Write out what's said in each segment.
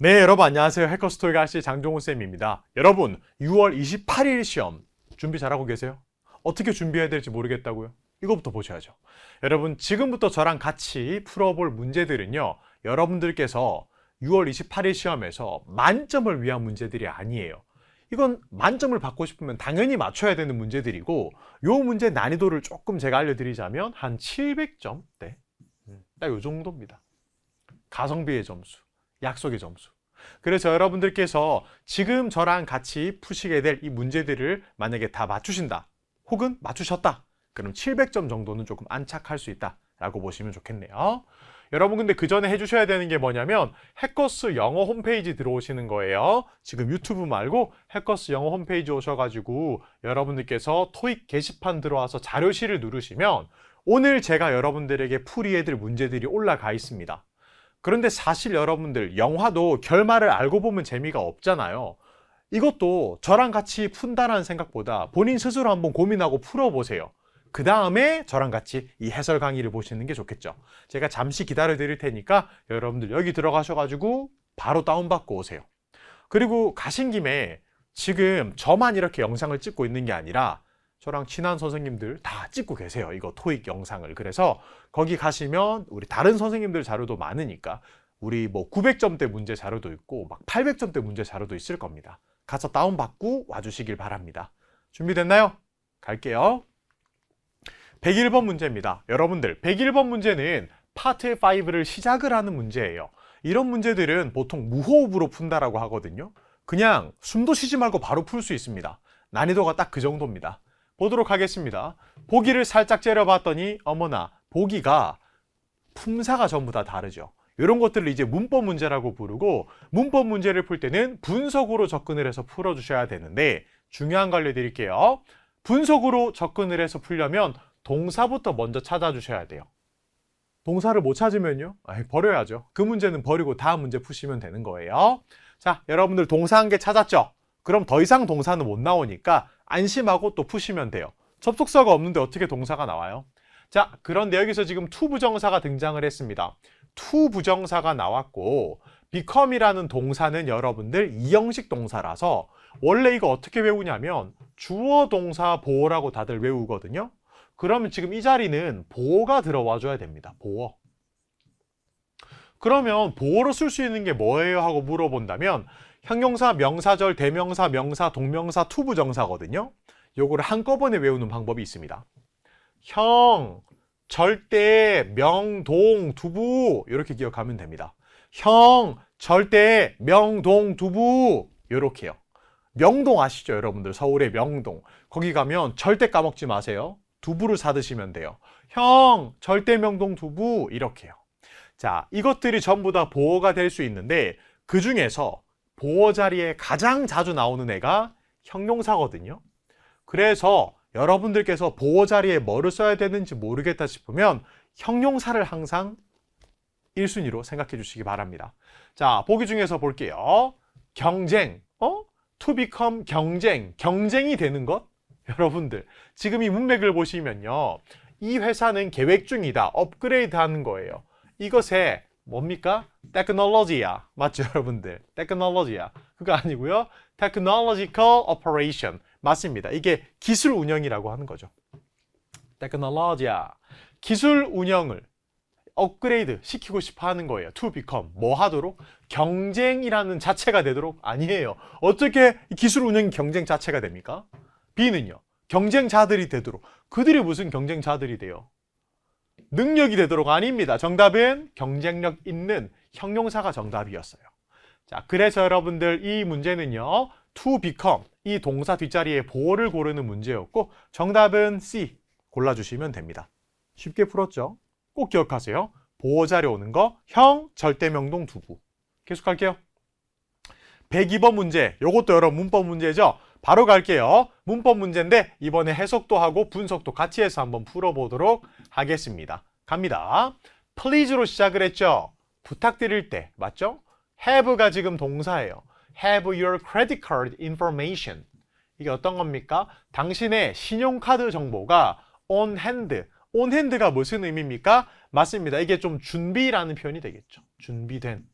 네, 여러분 안녕하세요. 해커스토리 가시 장종훈쌤입니다. 여러분, 6월 28일 시험 준비 잘하고 계세요? 어떻게 준비해야 될지 모르겠다고요? 이거부터 보셔야죠. 여러분, 지금부터 저랑 같이 풀어볼 문제들은요, 여러분들께서 6월 28일 시험에서 만점을 위한 문제들이 아니에요. 이건 만점을 받고 싶으면 당연히 맞춰야 되는 문제들이고, 요 문제 난이도를 조금 제가 알려드리자면 한 700점대, 딱 요 정도입니다. 가성비의 점수, 약속의 점수. 그래서 여러분들께서 지금 저랑 같이 푸시게 될 이 문제들을 만약에 다 맞추신다, 혹은 맞추셨다, 그럼 700점 정도는 조금 안착할 수 있다 라고 보시면 좋겠네요. 여러분, 근데 그 전에 해주셔야 되는 게 뭐냐면 해커스 영어 홈페이지 들어오시는 거예요. 지금 유튜브 말고 해커스 영어 홈페이지 오셔가지고 여러분들께서 토익 게시판 들어와서 자료실을 누르시면 오늘 제가 여러분들에게 풀이해야 될 문제들이 올라가 있습니다. 그런데 사실 여러분들, 영화도 결말을 알고 보면 재미가 없잖아요. 이것도 저랑 같이 푼다라는 생각보다 본인 스스로 한번 고민하고 풀어보세요. 그 다음에 저랑 같이 이 해설 강의를 보시는 게 좋겠죠. 제가 잠시 기다려 드릴 테니까 여러분들 여기 들어가셔가지고 바로 다운받고 오세요. 그리고 가신 김에 지금 저만 이렇게 영상을 찍고 있는 게 아니라 저랑 친한 선생님들 다 찍고 계세요. 이거 토익 영상을. 그래서 거기 가시면 우리 다른 선생님들 자료도 많으니까 우리 뭐 900점대 문제 자료도 있고 막 800점대 문제 자료도 있을 겁니다. 가서 다운받고 와주시길 바랍니다. 준비됐나요? 갈게요. 101번 문제입니다. 여러분들, 101번 문제는 파트 5를 시작을 하는 문제예요. 이런 문제들은 보통 무호흡으로 푼다라고 하거든요. 그냥 숨도 쉬지 말고 바로 풀 수 있습니다. 난이도가 딱 그 정도입니다. 보도록 하겠습니다. 보기를 살짝 째려봤더니 어머나, 보기가 품사가 전부 다 다르죠. 이런 것들을 이제 문법 문제라고 부르고, 문법 문제를 풀 때는 분석으로 접근을 해서 풀어주셔야 되는데, 중요한 거 알려드릴게요. 분석으로 접근을 해서 풀려면 동사부터 먼저 찾아주셔야 돼요. 동사를 못 찾으면요? 버려야죠. 그 문제는 버리고 다음 문제 푸시면 되는 거예요. 자, 여러분들 동사 한 개 찾았죠? 그럼 더 이상 동사는 못 나오니까 안심하고 또 푸시면 돼요. 접속사가 없는데 어떻게 동사가 나와요? 자, 그런데 여기서 지금 to 부정사가 등장을 했습니다. to 부정사가 나왔고 become이라는 동사는 여러분들 이형식 동사라서 원래 이거 어떻게 외우냐면 주어 동사 보어라고 다들 외우거든요. 그러면 지금 이 자리는 보어가 들어와 줘야 됩니다. 보어. 그러면 보어로 쓸 수 있는 게 뭐예요? 하고 물어본다면 형용사, 명사절, 대명사, 명사, 동명사, 투부정사거든요. 요거를 한꺼번에 외우는 방법이 있습니다. 형, 절대, 명, 동, 두부 이렇게 기억하면 됩니다. 형, 절대, 명, 동, 두부 이렇게요. 명동 아시죠, 여러분들? 서울의 명동. 거기 가면 절대 까먹지 마세요. 두부를 사드시면 돼요. 형, 절대, 명동, 두부 이렇게요. 자, 이것들이 전부 다 보어가 될 수 있는데 그 중에서 보어 자리에 가장 자주 나오는 애가 형용사거든요. 그래서 여러분들께서 보어 자리에 뭐를 써야 되는지 모르겠다 싶으면 형용사를 항상 1순위로 생각해 주시기 바랍니다. 자, 보기 중에서 볼게요. 경쟁, to become 경쟁, 경쟁이 되는 것? 여러분들, 지금 이 문맥을 보시면요. 이 회사는 계획 중이다, 업그레이드 하는 거예요. 이것에 뭡니까? 테크놀로지야. 맞죠, 여러분들? 테크놀로지야. 그거 아니고요. technological operation. 맞습니다. 이게 기술 운영이라고 하는 거죠. 테크놀로지야. 기술 운영을 업그레이드 시키고 싶어 하는 거예요. to become. 뭐 하도록? 경쟁이라는 자체가 되도록? 아니에요. 어떻게 기술 운영이 경쟁 자체가 됩니까? B는요. 경쟁자들이 되도록. 그들이 무슨 경쟁자들이 돼요? 능력이 되도록? 아닙니다. 정답은 경쟁력 있는 형용사가 정답이었어요. 자, 그래서 여러분들 이 문제는요. to become, 이 동사 뒷자리에 보어를 고르는 문제였고 정답은 C 골라주시면 됩니다. 쉽게 풀었죠? 꼭 기억하세요. 보어 자리 오는 거 형, 절대명동, 두부. 계속할게요. 102번 문제. 요것도 여러분 문법 문제죠? 바로 갈게요. 문법 문제인데 이번에 해석도 하고 분석도 같이 해서 한번 풀어보도록 하겠습니다. 갑니다. Please로 시작을 했죠? 부탁드릴 때, 맞죠? have가 지금 동사예요. Have your credit card information. 이게 어떤 겁니까? 당신의 신용카드 정보가 on hand. on hand가 무슨 의미입니까? 맞습니다. 이게 좀 준비라는 표현이 되겠죠. 준비된.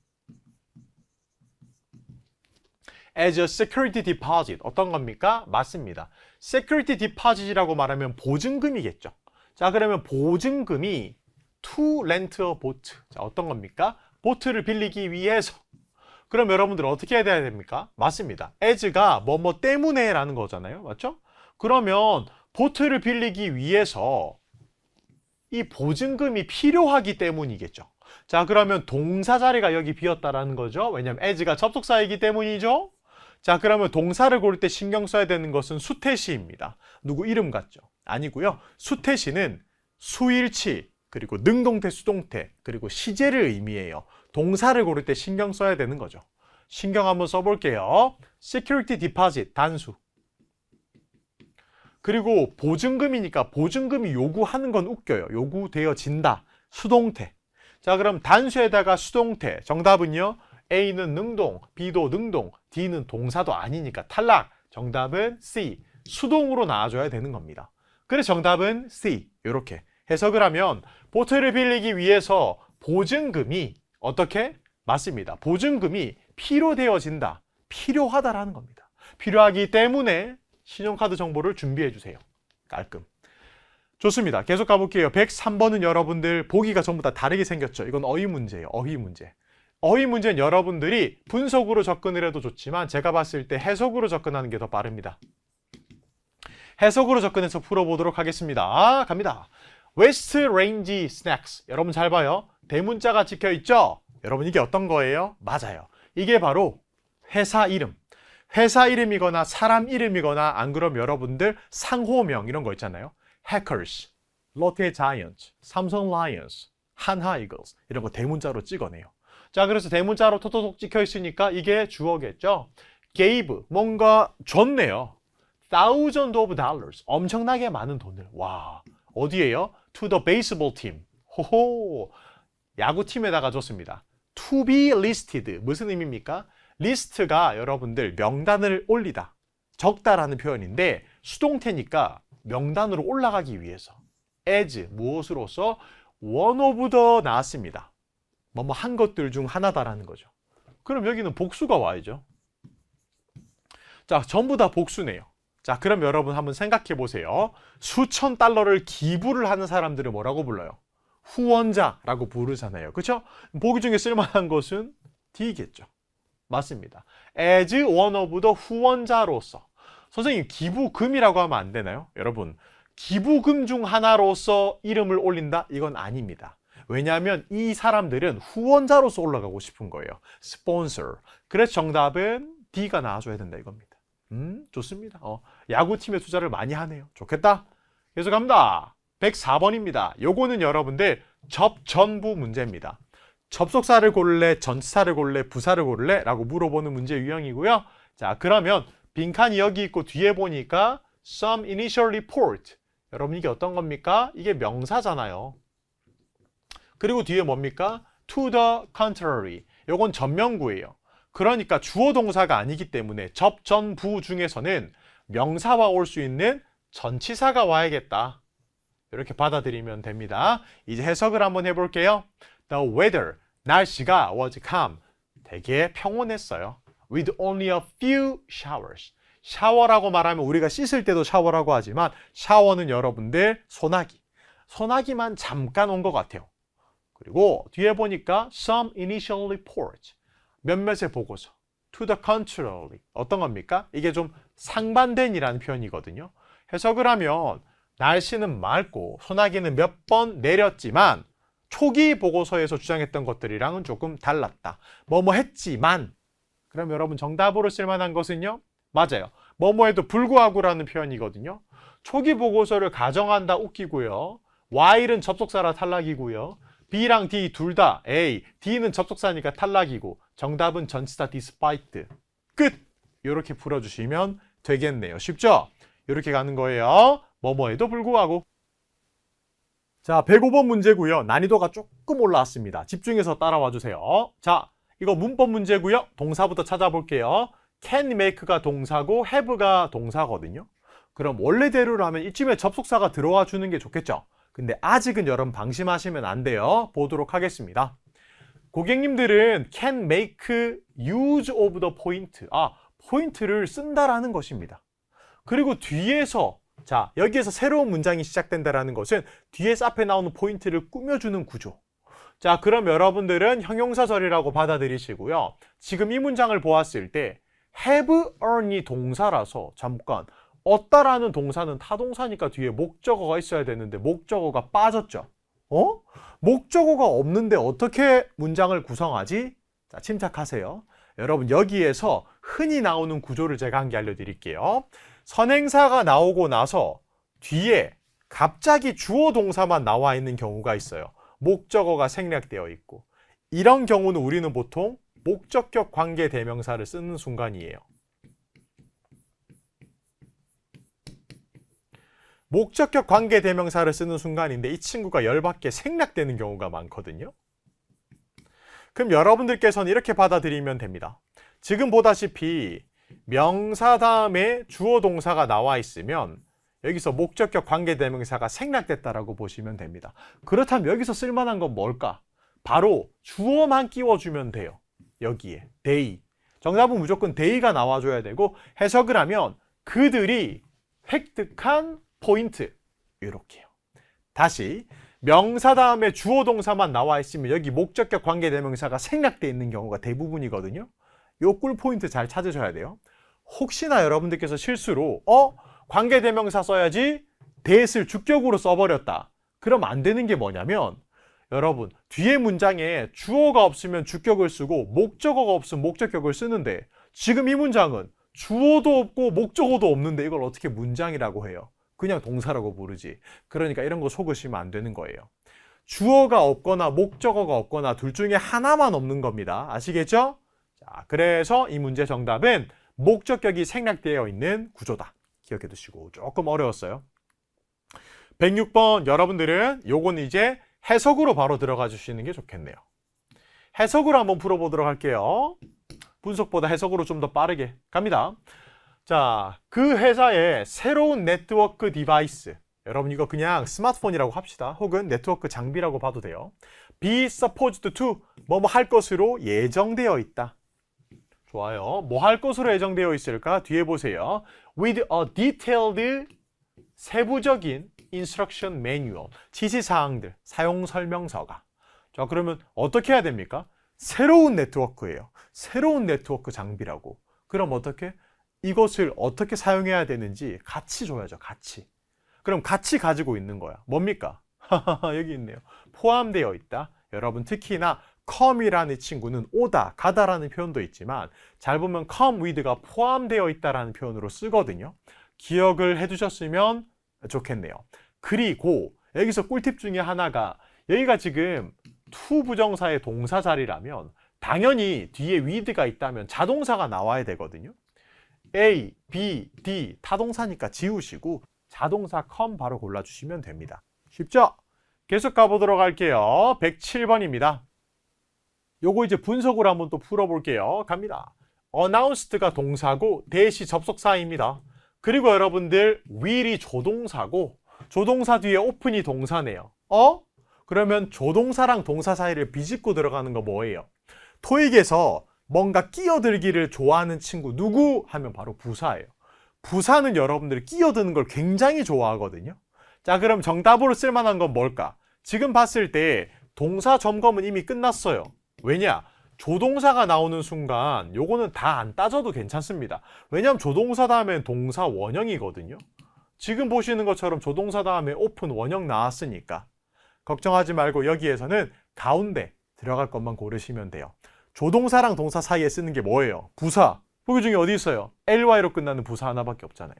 as a security deposit. 어떤 겁니까? 맞습니다. security deposit이라고 말하면 보증금이겠죠. 자, 그러면 보증금이 to rent a boat. 자, 어떤 겁니까? 보트를 빌리기 위해서. 그럼 여러분들 어떻게 해야 됩니까? 맞습니다. as가 뭐뭐 때문에 라는 거잖아요. 맞죠? 그러면 보트를 빌리기 위해서 이 보증금이 필요하기 때문이겠죠. 자, 그러면 동사 자리가 여기 비었다라는 거죠. 왜냐하면 as가 접속사이기 때문이죠. 자, 그러면 동사를 고를 때 신경 써야 되는 것은 수태시입니다. 누구 이름 같죠? 아니고요. 수태시는 수일치, 그리고 능동태, 수동태, 그리고 시제를 의미해요. 동사를 고를 때 신경 써야 되는 거죠. 신경 한번 써볼게요. security deposit, 단수. 그리고 보증금이니까 보증금이 요구하는 건 웃겨요. 요구되어진다. 수동태. 자, 그럼 단수에다가 수동태. 정답은요. A는 능동, B도 능동, D는 동사도 아니니까 탈락. 정답은 C. 수동으로 나와줘야 되는 겁니다. 그래서 정답은 C. 이렇게 해석을 하면 보트를 빌리기 위해서 보증금이 어떻게? 맞습니다. 보증금이 필요되어진다. 필요하다라는 겁니다. 필요하기 때문에 신용카드 정보를 준비해 주세요. 깔끔. 좋습니다. 계속 가볼게요. 103번은 여러분들 보기가 전부 다 다르게 생겼죠. 이건 어휘 문제예요. 어휘 문제. 어휘 문제는 여러분들이 분석으로 접근을 해도 좋지만 제가 봤을 때 해석으로 접근하는 게 더 빠릅니다. 해석으로 접근해서 풀어보도록 하겠습니다. 갑니다. West Range Snacks. 여러분 잘 봐요. 대문자가 찍혀있죠? 여러분 이게 어떤 거예요? 맞아요. 이게 바로 회사 이름. 회사 이름이거나 사람 이름이거나 안 그러면 여러분들 상호명 이런 거 있잖아요. Hackers, 롯데 자이언츠, 삼성 라이언스, 한화 이글스 이런 거 대문자로 찍어내요. 자, 그래서 대문자로 톡톡톡 찍혀 있으니까 이게 주어겠죠. gave, 뭔가 줬네요. Thousands of dollars, 엄청나게 많은 돈을. 와, 어디에요? To the baseball team. 호호, 야구팀에다가 줬습니다. To be listed, 무슨 의미입니까? 리스트가 여러분들 명단을 올리다, 적다라는 표현인데 수동태니까 명단으로 올라가기 위해서 as, 무엇으로서? one of the 나왔습니다. 뭐뭐 한 것들 중 하나다라는 거죠. 그럼 여기는 복수가 와야죠. 자, 전부 다 복수네요. 자, 그럼 여러분 한번 생각해 보세요. 수천 달러를 기부를 하는 사람들을 뭐라고 불러요? 후원자라고 부르잖아요. 그렇죠? 보기 중에 쓸만한 것은 D겠죠. 맞습니다. as one of the 후원자로서. 선생님, 기부금이라고 하면 안 되나요? 여러분, 기부금 중 하나로서 이름을 올린다? 이건 아닙니다. 왜냐하면 이 사람들은 후원자로서 올라가고 싶은 거예요. sponsor. 그래서 정답은 D가 나와줘야 된다 이겁니다. 좋습니다. 야구팀에 투자를 많이 하네요. 좋겠다. 계속 갑니다. 104번입니다. 요거는 여러분들 접전부 문제입니다. 접속사를 고를래, 전치사를 고를래, 부사를 고를래? 라고 물어보는 문제 유형이고요. 자, 그러면 빈칸이 여기 있고 뒤에 보니까 some initial report. 여러분 이게 어떤 겁니까? 이게 명사잖아요. 그리고 뒤에 뭡니까? to the contrary. 요건 전명구예요. 그러니까 주어 동사가 아니기 때문에 접전부 중에서는 명사와 올 수 있는 전치사가 와야겠다. 이렇게 받아들이면 됩니다. 이제 해석을 한번 해볼게요. The weather, 날씨가 was calm, 되게 평온했어요. With only a few showers. 샤워라고 말하면 우리가 씻을 때도 샤워라고 하지만 샤워는 여러분들 소나기. 소나기만 잠깐 온 것 같아요. 그리고 뒤에 보니까 some initial reports. 몇몇의 보고서. To the contrary. 어떤 겁니까? 이게 좀 상반된이라는 표현이거든요. 해석을 하면 날씨는 맑고 소나기는 몇 번 내렸지만 초기 보고서에서 주장했던 것들이랑은 조금 달랐다. 뭐뭐 했지만. 그럼 여러분 정답으로 쓸만한 것은요? 맞아요. 뭐뭐에도 불구하고라는 표현이거든요. 초기 보고서를 가정한다 웃기고요. while은 접속사라 탈락이고요. B랑 D 둘 다 A, D는 접속사니까 탈락이고 정답은 전치사 despite. 끝! 이렇게 풀어주시면 되겠네요. 쉽죠? 이렇게 가는 거예요. 뭐뭐에도 불구하고. 자, 105번 문제고요. 난이도가 조금 올라왔습니다. 집중해서 따라와 주세요. 자, 이거 문법 문제고요. 동사부터 찾아볼게요. can make가 동사고 have가 동사거든요. 그럼 원래대로 하면 이쯤에 접속사가 들어와 주는 게 좋겠죠. 근데 아직은 여러분 방심하시면 안 돼요. 보도록 하겠습니다. 고객님들은 can make use of the point. 포인트를 쓴다라는 것입니다. 그리고 뒤에서 자, 여기에서 새로운 문장이 시작된다라는 것은 뒤에서 앞에 나오는 포인트를 꾸며주는 구조. 자, 그럼 여러분들은 형용사절이라고 받아들이시고요. 지금 이 문장을 보았을 때 have earn이 동사라서 잠깐 얻다라는 동사는 타동사니까 뒤에 목적어가 있어야 되는데 목적어가 빠졌죠. 목적어가 없는데 어떻게 문장을 구성하지? 자, 침착하세요. 여러분 여기에서 흔히 나오는 구조를 제가 한 개 알려드릴게요. 선행사가 나오고 나서 뒤에 갑자기 주어 동사만 나와 있는 경우가 있어요. 목적어가 생략되어 있고 이런 경우는 우리는 보통 목적격 관계 대명사를 쓰는 순간이에요. 목적격 관계 대명사를 쓰는 순간인데 이 친구가 열받게 생략되는 경우가 많거든요. 그럼 여러분들께서는 이렇게 받아들이면 됩니다. 지금 보다시피 명사 다음에 주어 동사가 나와 있으면 여기서 목적격 관계 대명사가 생략됐다라고 보시면 됩니다. 그렇다면 여기서 쓸만한 건 뭘까? 바로 주어만 끼워주면 돼요. 여기에 they. 정답은 무조건 they가 나와줘야 되고 해석을 하면 그들이 획득한 포인트. 이렇게요. 다시 명사 다음에 주어 동사만 나와 있으면 여기 목적격 관계 대명사가 생략되어 있는 경우가 대부분이거든요. 요 꿀 포인트 잘 찾으셔야 돼요. 혹시나 여러분들께서 실수로 관계 대명사 써야지 that을 주격으로 써버렸다. 그럼 안 되는 게 뭐냐면 여러분 뒤에 문장에 주어가 없으면 주격을 쓰고 목적어가 없으면 목적격을 쓰는데 지금 이 문장은 주어도 없고 목적어도 없는데 이걸 어떻게 문장이라고 해요? 그냥 동사라고 부르지. 그러니까 이런 거 속으시면 안 되는 거예요. 주어가 없거나 목적어가 없거나 둘 중에 하나만 없는 겁니다. 아시겠죠? 자, 그래서 이 문제 정답은 목적격이 생략되어 있는 구조다. 기억해 두시고. 조금 어려웠어요. 106번 여러분들은 요건 이제 해석으로 바로 들어가 주시는 게 좋겠네요. 해석으로 한번 풀어보도록 할게요. 분석보다 해석으로 좀 더 빠르게 갑니다. 자, 그 회사의 새로운 네트워크 디바이스. 여러분 이거 그냥 스마트폰이라고 합시다. 혹은 네트워크 장비라고 봐도 돼요. be supposed to 뭐뭐 할 것으로 예정되어 있다. 좋아요. 뭐 할 것으로 예정되어 있을까? 뒤에 보세요. with a detailed 세부적인 instruction manual 지시사항들, 사용설명서가. 자, 그러면 어떻게 해야 됩니까? 새로운 네트워크예요. 새로운 네트워크 장비라고. 그럼 어떻게? 이것을 어떻게 사용해야 되는지 같이 줘야죠. 같이. 그럼 같이 가지고 있는 거야. 뭡니까? 여기 있네요. 포함되어 있다. 여러분 특히나 come이라는 친구는 오다, 가다라는 표현도 있지만 잘 보면 come with가 포함되어 있다라는 표현으로 쓰거든요. 기억을 해두셨으면 좋겠네요. 그리고 여기서 꿀팁 중에 하나가 여기가 지금 to 부정사의 동사 자리라면 당연히 뒤에 with가 있다면 자동사가 나와야 되거든요. A, B, D 타동사니까 지우시고 자동사 come 바로 골라주시면 됩니다. 쉽죠? 계속 가보도록 할게요. 107번입니다. 요거 이제 분석으로 한번 또 풀어볼게요. 갑니다. announced가 동사고 that이 접속사입니다. 그리고 여러분들 will이 조동사고 조동사 뒤에 open이 동사네요. 그러면 조동사랑 동사 사이를 비집고 들어가는 거 뭐예요? 토익에서 뭔가 끼어들기를 좋아하는 친구 누구? 하면 바로 부사예요. 부사는 여러분들이 끼어드는 걸 굉장히 좋아하거든요. 자, 그럼 정답으로 쓸만한 건 뭘까? 지금 봤을 때 동사 점검은 이미 끝났어요. 왜냐? 조동사가 나오는 순간 요거는 다 안 따져도 괜찮습니다. 왜냐하면 조동사 다음엔 동사 원형이거든요. 지금 보시는 것처럼 조동사 다음에 오픈 원형 나왔으니까 걱정하지 말고 여기에서는 가운데 들어갈 것만 고르시면 돼요. 조동사랑 동사 사이에 쓰는 게 뭐예요? 부사. 보기 중에 어디 있어요? ly로 끝나는 부사 하나밖에 없잖아요.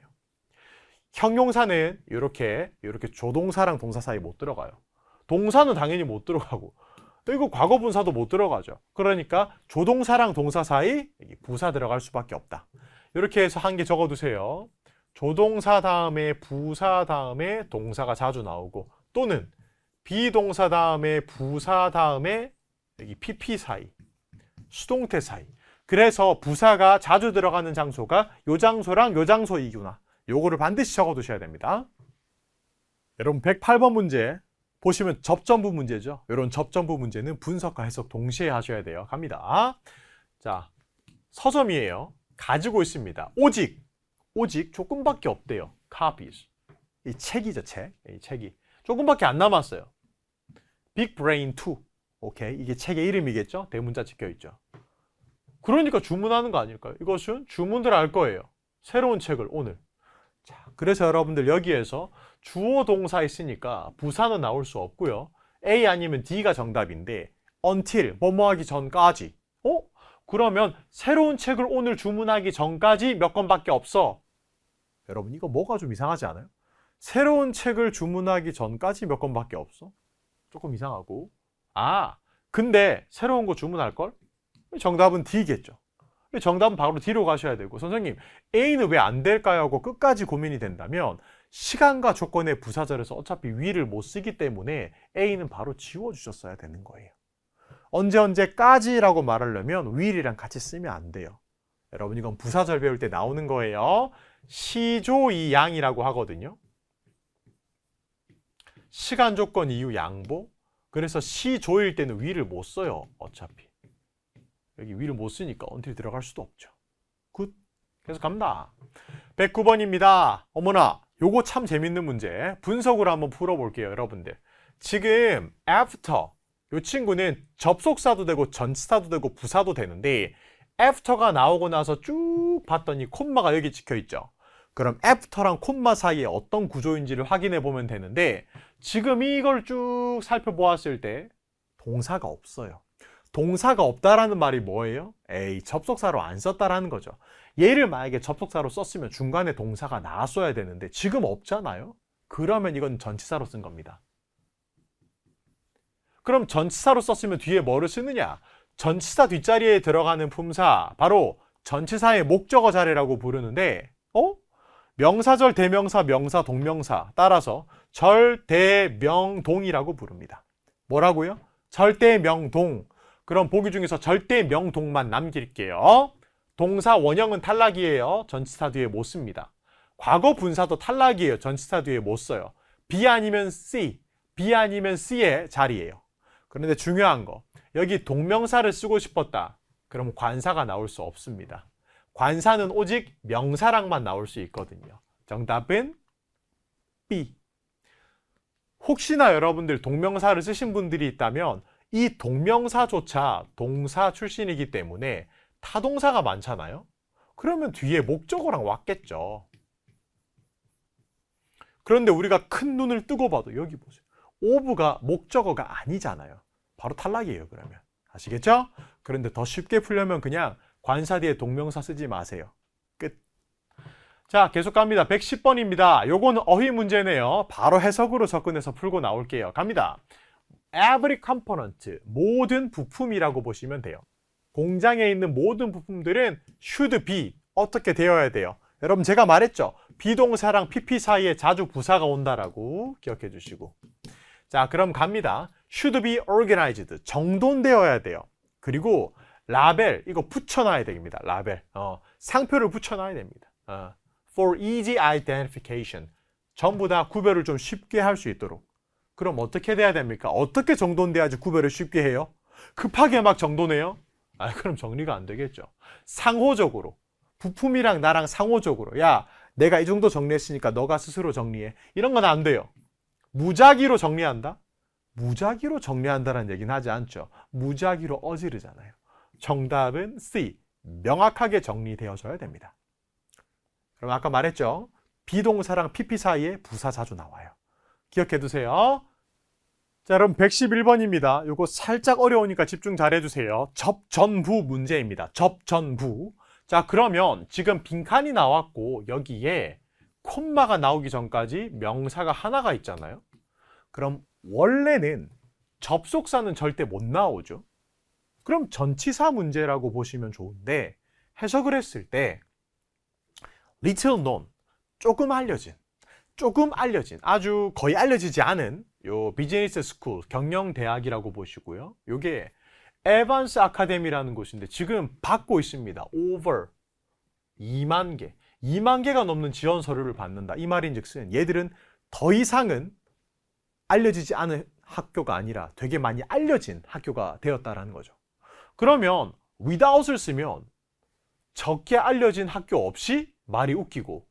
형용사는 이렇게 조동사랑 동사 사이 못 들어가요. 동사는 당연히 못 들어가고 이거 과거분사도 못 들어가죠. 그러니까 조동사랑 동사 사이 부사 들어갈 수밖에 없다. 이렇게 해서 한 개 적어두세요. 조동사 다음에 부사 다음에 동사가 자주 나오고 또는 비동사 다음에 부사 다음에 여기 pp 사이 수동태 사이. 그래서 부사가 자주 들어가는 장소가 요 장소랑 요 장소이구나. 요거를 반드시 적어두셔야 됩니다. 여러분 108번 문제 보시면 접점부 문제죠. 이런 접점부 문제는 분석과 해석 동시에 하셔야 돼요. 갑니다. 자, 서점이에요. 가지고 있습니다. 오직 조금밖에 없대요. copies. 이 책이죠, 책. 이 책이 조금밖에 안 남았어요. Big Brain 2. 오케이, 이게 책의 이름이겠죠? 대문자 찍혀 있죠. 그러니까 주문하는 거 아닐까요? 이것은 주문들 할 거예요. 새로운 책을 오늘. 자, 그래서 여러분들 여기에서 주어 동사 있으니까 부사는 나올 수 없고요. A 아니면 D가 정답인데 until 뭐뭐 하기 전까지. 그러면 새로운 책을 오늘 주문하기 전까지 몇 권밖에 없어. 여러분 이거 뭐가 좀 이상하지 않아요? 새로운 책을 주문하기 전까지 몇 권밖에 없어? 조금 이상하고. 근데 새로운 거 주문할걸? 정답은 D겠죠. 정답은 바로 D로 가셔야 되고, 선생님 A는 왜 안 될까요? 하고 끝까지 고민이 된다면 시간과 조건의 부사절에서 어차피 위를 못 쓰기 때문에 A는 바로 지워주셨어야 되는 거예요. 언제까지라고 말하려면 will이랑 같이 쓰면 안 돼요. 여러분 이건 부사절 배울 때 나오는 거예요. 시조이양이라고 하거든요. 시간 조건 이유 양보. 그래서 시조일 때는 will을 못 써요. 어차피 여기 will을 못 쓰니까 until 들어갈 수도 없죠. 굿. 계속 갑니다. 109번입니다. 어머나, 요거 참 재밌는 문제. 분석으로 한번 풀어볼게요, 여러분들. 지금 after, 요 친구는 접속사도 되고 전치사도 되고 부사도 되는데 after가 나오고 나서 쭉 봤더니 콤마가 여기 찍혀있죠. 그럼 after랑 콤마 사이에 어떤 구조인지를 확인해 보면 되는데 지금 이걸 쭉 살펴보았을 때 동사가 없어요. 동사가 없다라는 말이 뭐예요? 접속사로 안 썼다라는 거죠. 얘를 만약에 접속사로 썼으면 중간에 동사가 나왔어야 되는데 지금 없잖아요? 그러면 이건 전치사로 쓴 겁니다. 그럼 전치사로 썼으면 뒤에 뭐를 쓰느냐? 전치사 뒷자리에 들어가는 품사, 바로 전치사의 목적어 자리라고 부르는데 명사절, 대명사, 명사, 동명사 따라서 절대명동이라고 부릅니다. 뭐라고요? 절대명동. 그럼 보기 중에서 절대명동만 남길게요. 동사 원형은 탈락이에요. 전치사 뒤에 못 씁니다. 과거 분사도 탈락이에요. 전치사 뒤에 못 써요. B 아니면 C, B 아니면 C의 자리예요. 그런데 중요한 거, 여기 동명사를 쓰고 싶었다. 그럼 관사가 나올 수 없습니다. 관사는 오직 명사랑만 나올 수 있거든요. 정답은 B. 혹시나 여러분들 동명사를 쓰신 분들이 있다면 이 동명사조차 동사 출신이기 때문에 타동사가 많잖아요. 그러면 뒤에 목적어랑 왔겠죠. 그런데 우리가 큰 눈을 뜨고 봐도 여기 보세요. of가 목적어가 아니잖아요. 바로 탈락이에요, 그러면. 아시겠죠? 그런데 더 쉽게 풀려면 그냥 관사 뒤에 동명사 쓰지 마세요. 끝. 자, 계속 갑니다. 110번입니다. 요거는 어휘 문제네요. 바로 해석으로 접근해서 풀고 나올게요. 갑니다. Every component, 모든 부품이라고 보시면 돼요. 공장에 있는 모든 부품들은 should be, 어떻게 되어야 돼요? 여러분 제가 말했죠? 비동사랑 PP 사이에 자주 부사가 온다라고 기억해 주시고. 자, 그럼 갑니다. should be organized, 정돈되어야 돼요. 그리고 라벨, 이거 붙여놔야 됩니다. 라벨, 상표를 붙여놔야 됩니다. For easy identification, 전부 다 구별을 좀 쉽게 할 수 있도록. 그럼 어떻게 돼야 됩니까? 어떻게 정돈돼야지 구별을 쉽게 해요? 급하게 막 정돈해요? 그럼 정리가 안 되겠죠. 상호적으로, 부품이랑 나랑 상호적으로, 야, 내가 이 정도 정리했으니까 너가 스스로 정리해. 이런 건 안 돼요. 무작위로 정리한다? 무작위로 정리한다는 얘기는 하지 않죠. 무작위로 어지르잖아요. 정답은 C. 명확하게 정리되어져야 됩니다. 그럼 아까 말했죠. 비동사랑 PP 사이에 부사 자주 나와요. 기억해 두세요. 자, 여러분 111번입니다. 요거 살짝 어려우니까 집중 잘 해주세요. 접전부 문제입니다. 접전부. 자, 그러면 지금 빈칸이 나왔고 여기에 콤마가 나오기 전까지 명사가 하나가 있잖아요. 그럼 원래는 접속사는 절대 못 나오죠. 그럼 전치사 문제라고 보시면 좋은데 해석을 했을 때 little known, 조금 알려진, 아주 거의 알려지지 않은 요 비즈니스 스쿨, 경영대학이라고 보시고요. 요게 에반스 아카데미라는 곳인데 지금 받고 있습니다. over 2만 개, 2만 개가 넘는 지원 서류를 받는다. 이 말인즉슨 얘들은 더 이상은 알려지지 않은 학교가 아니라 되게 많이 알려진 학교가 되었다라는 거죠. 그러면 without을 쓰면 적게 알려진 학교 없이 말이 웃기고,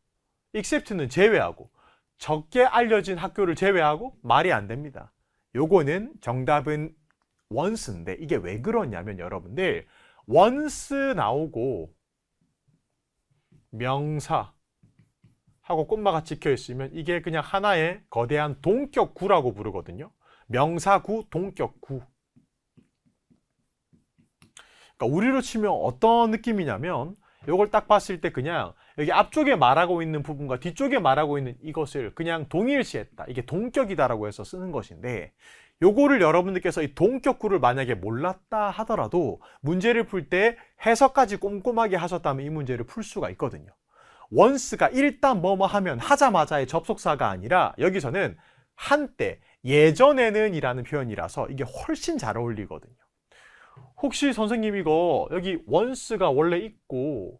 except는 제외하고, 적게 알려진 학교를 제외하고 말이 안 됩니다. 요거는 정답은 once인데 이게 왜 그러냐면 여러분들 once 나오고 명사 하고 콤마가 찍혀 있으면 이게 그냥 하나의 거대한 동격구라고 부르거든요. 명사구, 동격구. 그러니까 우리로 치면 어떤 느낌이냐면 이걸 딱 봤을 때 그냥 여기 앞쪽에 말하고 있는 부분과 뒤쪽에 말하고 있는 이것을 그냥 동일시했다. 이게 동격이다라고 해서 쓰는 것인데 요거를 여러분들께서 이 동격구를 만약에 몰랐다 하더라도 문제를 풀 때 해석까지 꼼꼼하게 하셨다면 이 문제를 풀 수가 있거든요. once가 일단 뭐뭐 하면 하자마자의 접속사가 아니라 여기서는 한때, 예전에는 이라는 표현이라서 이게 훨씬 잘 어울리거든요. 혹시 선생님 이거 여기 once가 원래 있고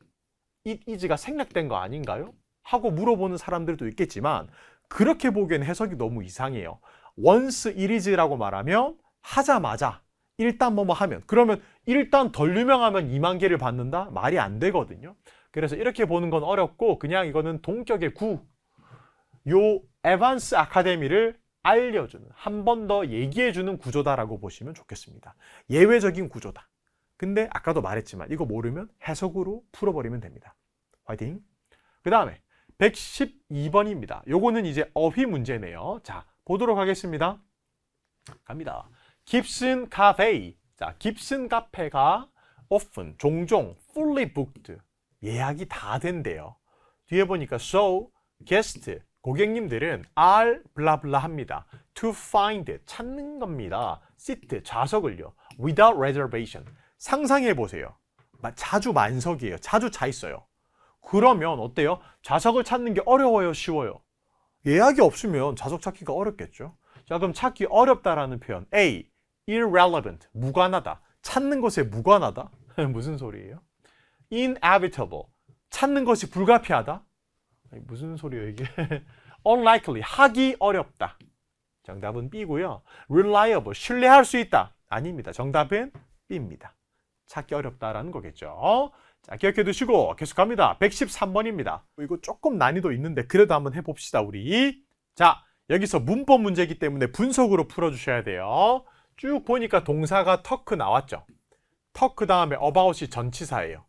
it is가 생략된 거 아닌가요? 하고 물어보는 사람들도 있겠지만 그렇게 보기엔 해석이 너무 이상해요. once it is라고 말하면 하자마자 일단 뭐뭐 하면, 그러면 일단 덜 유명하면 2만 개를 받는다? 말이 안 되거든요. 그래서 이렇게 보는 건 어렵고 그냥 이거는 동격의 구, 요 에반스 아카데미를 알려주는, 한 번 더 얘기해주는 구조다라고 보시면 좋겠습니다. 예외적인 구조다. 근데 아까도 말했지만 이거 모르면 해석으로 풀어버리면 됩니다. 화이팅! 그 다음에 112번입니다. 요거는 이제 어휘 문제네요. 자, 보도록 하겠습니다. 갑니다. 깁슨 카페. 자, 깁슨 카페가 often, 종종, fully booked, 예약이 다 된대요. 뒤에 보니까 so, guest, 고객님들은 are 블라블라 합니다. to find, 찾는 겁니다. sit, 좌석을요. without reservation. 상상해 보세요. 자주 만석이에요. 자주 차 있어요. 그러면 어때요? 좌석을 찾는 게 어려워요, 쉬워요? 예약이 없으면 좌석 찾기가 어렵겠죠. 자, 그럼 찾기 어렵다라는 표현. A, irrelevant, 무관하다. 찾는 것에 무관하다? 무슨 소리예요? inevitable, 찾는 것이 불가피하다? 아니, 무슨 소리예요 이게? unlikely, 하기 어렵다. 정답은 B고요. reliable, 신뢰할 수 있다. 아닙니다. 정답은 B입니다. 찾기 어렵다라는 거겠죠. 자, 기억해 두시고 계속 갑니다. 113번입니다. 이거 조금 난이도 있는데 그래도 한번 해봅시다 우리. 자, 여기서 문법 문제이기 때문에 분석으로 풀어주셔야 돼요. 쭉 보니까 동사가 터크 나왔죠. 터크 다음에 about이 전치사예요.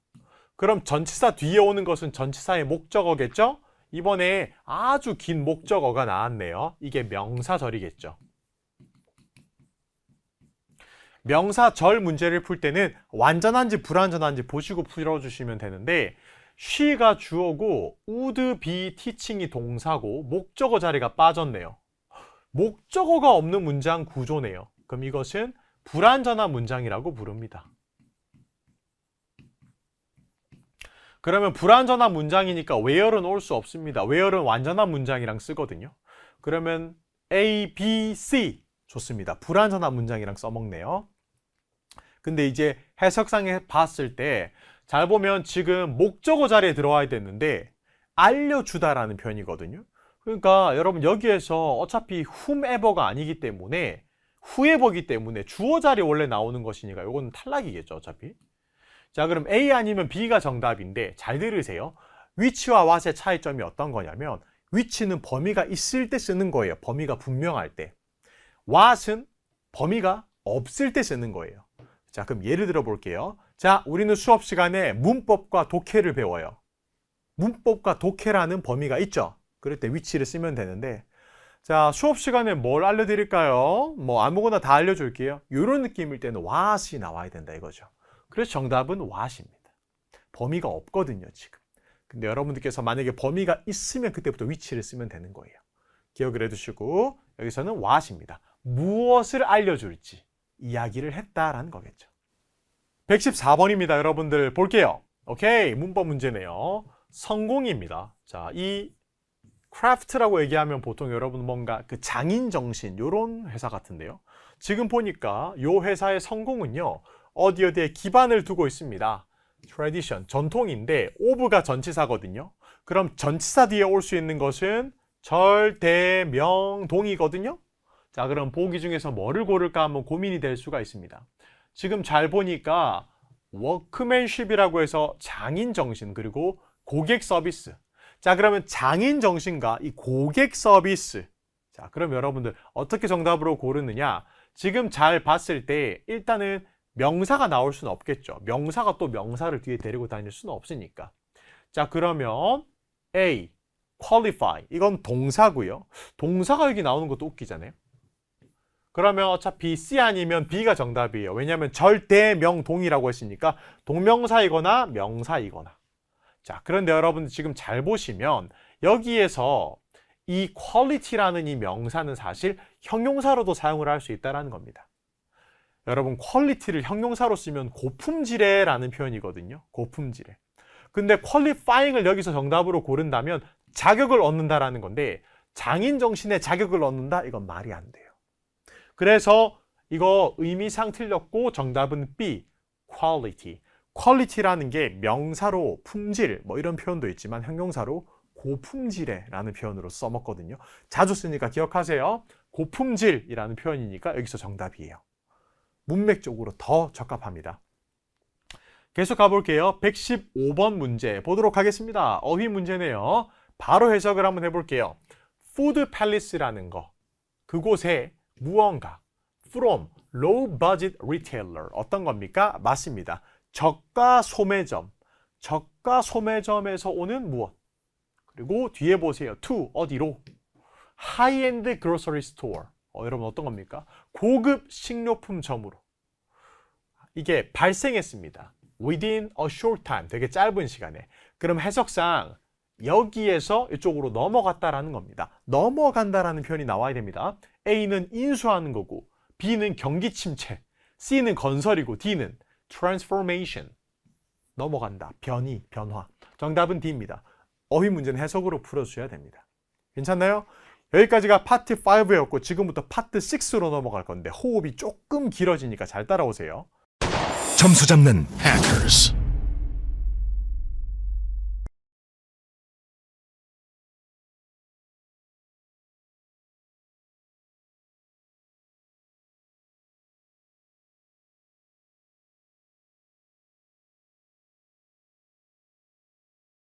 그럼 전치사 뒤에 오는 것은 전치사의 목적어겠죠? 이번에 아주 긴 목적어가 나왔네요. 이게 명사절이겠죠. 명사절 문제를 풀 때는 완전한지 불완전한지 보시고 풀어주시면 되는데 she가 주어고 would be teaching이 동사고 목적어 자리가 빠졌네요. 목적어가 없는 문장 구조네요. 그럼 이것은 불완전한 문장이라고 부릅니다. 그러면 불완전한 문장이니까 where는 올 수 없습니다. where는 완전한 문장이랑 쓰거든요. 그러면 A, B, C 좋습니다. 불완전한 문장이랑 써먹네요. 근데 이제 해석상에 봤을 때 잘 보면 지금 목적어 자리에 들어와야 되는데 알려주다라는 표현이거든요. 그러니까 여러분 여기에서 어차피 whomever가 아니기 때문에 whoever이기 때문에 주어 자리에 원래 나오는 것이니까 이거는 탈락이겠죠 어차피. 자, 그럼 A 아니면 B가 정답인데 잘 들으세요. which와 what의 차이점이 어떤 거냐면 which는 범위가 있을 때 쓰는 거예요. 범위가 분명할 때. what은 범위가 없을 때 쓰는 거예요. 자, 그럼 예를 들어 볼게요. 자, 우리는 수업 시간에 문법과 독해를 배워요. 문법과 독해라는 범위가 있죠. 그럴 때 which를 쓰면 되는데 자, 수업 시간에 뭘 알려드릴까요? 뭐 아무거나 다 알려줄게요. 이런 느낌일 때는 what이 나와야 된다 이거죠. 그래서 정답은 what입니다. 범위가 없거든요 지금. 근데 여러분들께서 만약에 범위가 있으면 그때부터 which를 쓰면 되는 거예요. 기억을 해두시고 여기서는 what입니다. 무엇을 알려줄지 이야기를 했다라는 거겠죠. 114번입니다 여러분들 볼게요. 오케이, 문법 문제네요. 성공입니다. 자, 이 크래프트라고 얘기하면 보통 여러분 뭔가 그 장인 정신 요런 회사 같은데요. 지금 보니까 요 회사의 성공은요 어디에 기반을 두고 있습니다. tradition, 전통인데 of가 전치사거든요. 그럼 전치사 뒤에 올 수 있는 것은 절대명동이거든요. 자, 그럼 보기 중에서 뭐를 고를까 한번 고민이 될 수가 있습니다. 지금 잘 보니까 워크맨십이라고 해서 장인 정신 그리고 고객 서비스. 자, 그러면 장인 정신과 이 고객 서비스. 자, 그럼 여러분들 어떻게 정답으로 고르느냐? 지금 잘 봤을 때 일단은 명사가 나올 수는 없겠죠. 명사가 또 명사를 뒤에 데리고 다닐 수는 없으니까. 자, 그러면 A, qualify. 이건 동사고요. 동사가 여기 나오는 것도 웃기잖아요. 그러면 어차피 C 아니면 B가 정답이에요. 왜냐하면 절대명동이라고 했으니까 동명사이거나 명사이거나. 자, 그런데 여러분들 지금 잘 보시면 여기에서 이 quality라는 이 명사는 사실 형용사로도 사용을 할 수 있다는 겁니다. 여러분, quality를 형용사로 쓰면 고품질에라는 표현이거든요. 고품질에. 근데 qualifying을 여기서 정답으로 고른다면 자격을 얻는다라는 건데 장인 정신의 자격을 얻는다? 이건 말이 안 돼요. 그래서 이거 의미상 틀렸고 정답은 B, quality. quality라는 게 명사로 품질 뭐 이런 표현도 있지만 형용사로 고품질에라는 표현으로 써먹거든요. 자주 쓰니까 기억하세요. 고품질이라는 표현이니까 여기서 정답이에요. 문맥적으로 더 적합합니다. 계속 가볼게요. 115번 문제 보도록 하겠습니다. 어휘 문제네요. 바로 해석을 한번 해볼게요. 푸드 팰리스라는 거, 그곳에 무언가 from low budget retailer 어떤 겁니까? 맞습니다. 저가 소매점, 저가 소매점에서 오는 무엇. 그리고 뒤에 보세요. to 어디로? high-end grocery store. 여러분 어떤 겁니까? 고급 식료품점으로. 이게 발생했습니다. within a short time, 되게 짧은 시간에. 그럼 해석상 여기에서 이쪽으로 넘어갔다라는 겁니다. 넘어간다라는 표현이 나와야 됩니다. A는 인수하는 거고, B는 경기 침체, C는 건설이고, D는 transformation. 넘어간다, 변이, 변화. 정답은 D입니다. 어휘 문제는 해석으로 풀어주셔야 됩니다. 괜찮나요? 여기까지가 파트 5였고 지금부터 파트 6로 넘어갈 건데 호흡이 조금 길어지니까 잘 따라오세요. 점수 잡는 해커스.